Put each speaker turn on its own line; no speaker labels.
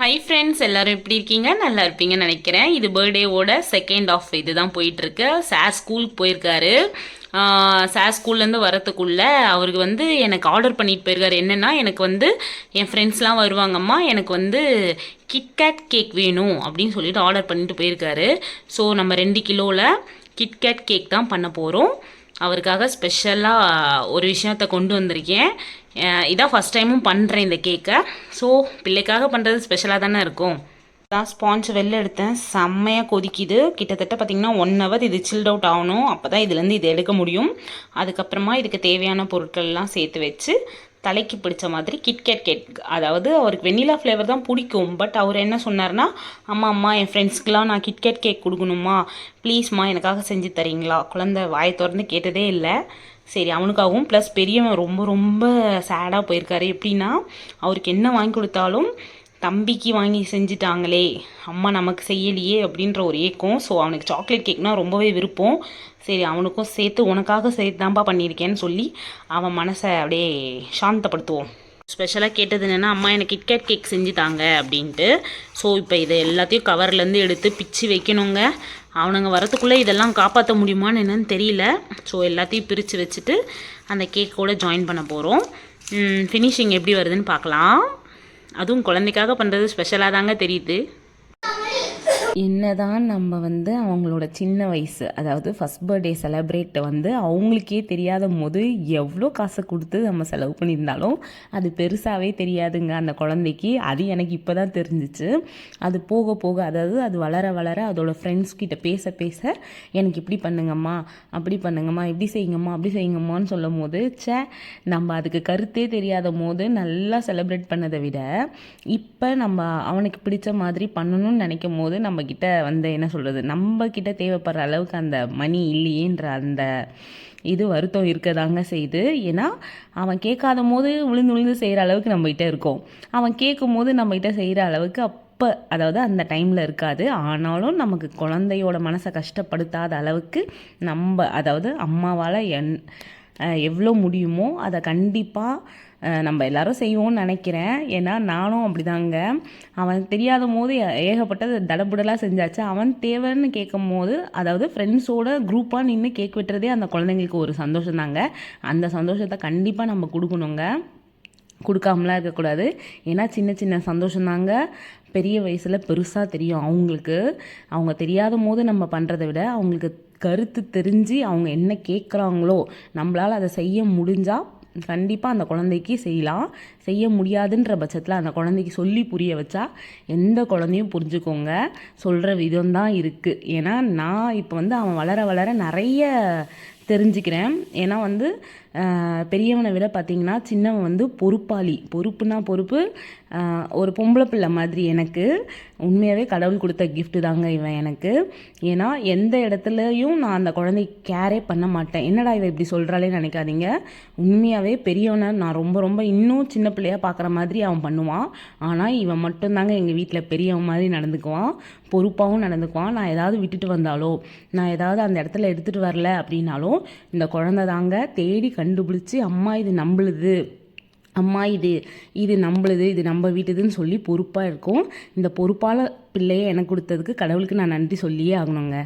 Hi friends, எல்லாரும் எப்படி இருக்கீங்க? நல்லா இருப்பீங்கன்னு நினைக்கிறேன். இது பர்த்டேவோட செகண்ட் ஆஃப் இதுதான் போயிட்டுருக்கு. சார் ஸ்கூலுக்கு போயிருக்காரு. சார் ஸ்கூல்லேருந்து வரத்துக்குள்ளே அவருக்கு எனக்கு ஆர்டர் பண்ணிட்டு போயிருக்காரு. என்னென்னா, எனக்கு என் ஃப்ரெண்ட்ஸ்லாம் வருவாங்கம்மா, எனக்கு கிட்கேட் கேக் வேணும் அப்படின்னு சொல்லிட்டு ஆர்டர் பண்ணிட்டு போயிருக்காரு. ஸோ நம்ம 2 கிலோவில் கிட்கேட் கேக் தான் பண்ண போகிறோம். அவருக்காக ஸ்பெஷலாக ஒரு விஷயத்தை கொண்டு வந்திருக்கேன். இதான் ஃபஸ்ட் டைமும் பண்ணுறேன் இந்த கேக்கை. ஸோ பிள்ளைக்காக பண்ணுறது ஸ்பெஷலாக தானே இருக்கும். தான் ஸ்பாஞ்ச் வெளில எடுத்தேன், செம்மையாக கொதிக்குது. கிட்டத்தட்ட பார்த்திங்கன்னா 1 hour இது சில்ட் அவுட் ஆகணும். அப்போ தான் இதுலேருந்து இது எடுக்க முடியும். அதுக்கப்புறமா இதுக்கு தேவையான பொருட்கள்லாம் சேர்த்து வச்சு தலைக்கு பிடிச்ச மாதிரி கிட்கேட் கேக், அதாவது அவருக்கு வெண்ணிலா ஃப்ளேவர் தான் பிடிக்கும். பட் அவர் என்ன சொன்னார்னா, அம்மா என் ஃப்ரெண்ட்ஸ்க்கெலாம் நான் கிட்கேட் கேக் கொடுக்கணுமா, ப்ளீஸ்மா எனக்காக செஞ்சு தரீங்களா? குழந்தை வாயை திறந்து கேட்டதே இல்லை. சரி, அவனுக்காகவும் ப்ளஸ் பெரியவன் ரொம்ப ரொம்ப சேடாக போயிருக்காரு. எப்படின்னா, அவருக்கு என்ன வாங்கி கொடுத்தாலும் தம்பிக்கு வாங்கி செஞ்சுட்டாங்களே, அம்மா நமக்கு செய்யலையே அப்படின்ற ஒரு ஏக்கம். ஸோ அவனுக்கு சாக்லேட் கேக்னால் ரொம்பவே விருப்பம். சரி, அவனுக்கும் சேர்த்து உனக்காக சேர்த்து தான்ப்பா பண்ணியிருக்கேன்னு சொல்லி அவன் மனசை அப்படியே சாந்தப்படுத்துவோம். ஸ்பெஷலாக கேட்டது என்னென்னா, அம்மா எனக்கு கிட்கேட் கேக் செஞ்சு தாங்க அப்படின்ட்டு. ஸோ இப்போ இதை எல்லாத்தையும் கவர்லேருந்து எடுத்து பிச்சு வைக்கணுங்க. அவனுங்க வரத்துக்குள்ளே இதெல்லாம் காப்பாற்ற முடியுமான்னு என்னன்னு தெரியல. ஸோ எல்லாத்தையும் பிரித்து வச்சுட்டு அந்த கேக்கோடு ஜாயின் பண்ண போகிறோம். ஃபினிஷிங் எப்படி வருதுன்னு பார்க்கலாம். அதுவும் குழந்தைக்காக பண்ணுறது ஸ்பெஷலாக தாங்க தெரியுது.
என்னதான் நம்ம அவங்களோட சின்ன வயசு, அதாவது ஃபஸ்ட் பர்த்டே செலிப்ரேட்டை அவங்களுக்கே தெரியாத போது எவ்வளோ காசை கொடுத்து நம்ம செலவு பண்ணியிருந்தாலும் அது பெருசாகவே தெரியாதுங்க அந்த குழந்தைக்கு. அது எனக்கு இப்போ தான் தெரிஞ்சிச்சு. அது போக போக, அதாவது அது வளர வளர அதோடய ஃப்ரெண்ட்ஸ் கிட்ட பேச பேச எனக்கு இப்படி பண்ணுங்கம்மா, அப்படி பண்ணுங்கம்மா, இப்படி செய்யுங்கம்மா, அப்படி செய்யுங்கம்மான்னு சொல்லும் போது, நம்ம அதுக்கு கருத்தே தெரியாத போது நல்லா செலிப்ரேட் பண்ணதை விட இப்போ நம்ம அவனுக்கு பிடிச்ச மாதிரி பண்ணணும்னு நினைக்கும் போது நம்ம கிட்ட என்ன சொல்கிறது, நம்ம கிட்ட தேவைப்படுற அளவுக்கு அந்த மணி இல்லையேன்ற அந்த இது வருத்தம் இருக்கதாங்க செய்யுது. ஏன்னா அவன் கேட்காத போது விழுந்து விழுந்து செய்கிற அளவுக்கு நம்மகிட்ட இருக்கோம். அவன் கேட்கும் போது நம்மகிட்ட செய்கிற அளவுக்கு அப்போ, அதாவது அந்த டைமில் இருக்காது. ஆனாலும் நமக்கு குழந்தையோட மனசை கஷ்டப்படுத்தாத அளவுக்கு நம்ம, அதாவது அம்மாவால் எவ்வளோ முடியுமோ அதை கண்டிப்பாக நம்ம எல்லாரும் செய்வோம்னு நினைக்கிறேன். ஏன்னா நானும் அப்படிதாங்க. அவன் தெரியாத போது ஏகப்பட்டது தடபுடலாக செஞ்சாச்சு. அவன் தேவைன்னு கேட்கும் போது, அதாவது ஃப்ரெண்ட்ஸோட குரூப்பாக நின்று கேக் வெட்டுறதே அந்த குழந்தைங்களுக்கு ஒரு சந்தோஷம் தாங்க. அந்த சந்தோஷத்தை கண்டிப்பாக நம்ம கொடுக்கணுங்க, கொடுக்காமலாம் இருக்கக்கூடாது. ஏன்னா சின்ன சின்ன சந்தோஷம்தாங்க பெரிய வயசில் பெருசாக தெரியும் அவங்களுக்கு. அவங்க தெரியாத போது நம்ம பண்ணுறதை விட அவங்களுக்கு கருத்து தெரிஞ்சு அவங்க என்ன கேட்குறாங்களோ நம்மளால் அதை செய்ய முடிஞ்சால் கண்டிப்பாக அந்த குழந்தைக்கு செய்யலாம். செய்ய முடியாதுன்ற பட்சத்தில் அந்த குழந்தைக்கு சொல்லி புரிய வச்சா எந்த குழந்தையும் புரிஞ்சுக்கோங்க. சொல்கிற விதம்தான் இருக்குது. ஏன்னா நான் இப்போ அவன் வளர வளர நிறைய தெரிஞ்சுக்கிறேன். ஏன்னா பெரியவனை விட பார்த்திங்கன்னா சின்னவன் பொறுப்பாளி. பொறுப்புனா பொறுப்பு. ஒரு பொம்பளை பிள்ளை மாதிரி எனக்கு உண்மையாகவே கடவுள் கொடுத்த கிஃப்ட்டு தாங்க இவன் எனக்கு. ஏன்னா எந்த இடத்துலையும் நான் அந்த குழந்தை கேரே பண்ண மாட்டேன். என்னடா இவன் இப்படி சொல்கிறாளே நினைக்காதீங்க. உண்மையாகவே பெரியவனை நான் ரொம்ப ரொம்ப இன்னும் சின்ன பிள்ளையாக பார்க்குற மாதிரி அவன் பண்ணுவான். ஆனால் இவன் மட்டும்தாங்க எங்கள் வீட்டில் பெரியவன் மாதிரி நடந்துக்குவான், பொறுப்பாகவும் நடந்துக்குவான். நான் ஏதாவது விட்டுட்டு வந்தாலோ, நான் ஏதாவது அந்த இடத்துல எடுத்துகிட்டு வரல அப்படின்னாலும் இந்த குழந்தை தாங்க தேடி கண்டுபிடிச்சி, அம்மா இது நம்மளுது, அம்மா இது நம்மளுது, இது நம்ம வீட்டுதுன்னு சொல்லி பொறுப்பாக இருக்கும். இந்த பொறுப்பால் பிள்ளையை எனக்கு கொடுத்ததுக்கு கடவுளுக்கு நான் நன்றி சொல்லியே ஆகணுங்க.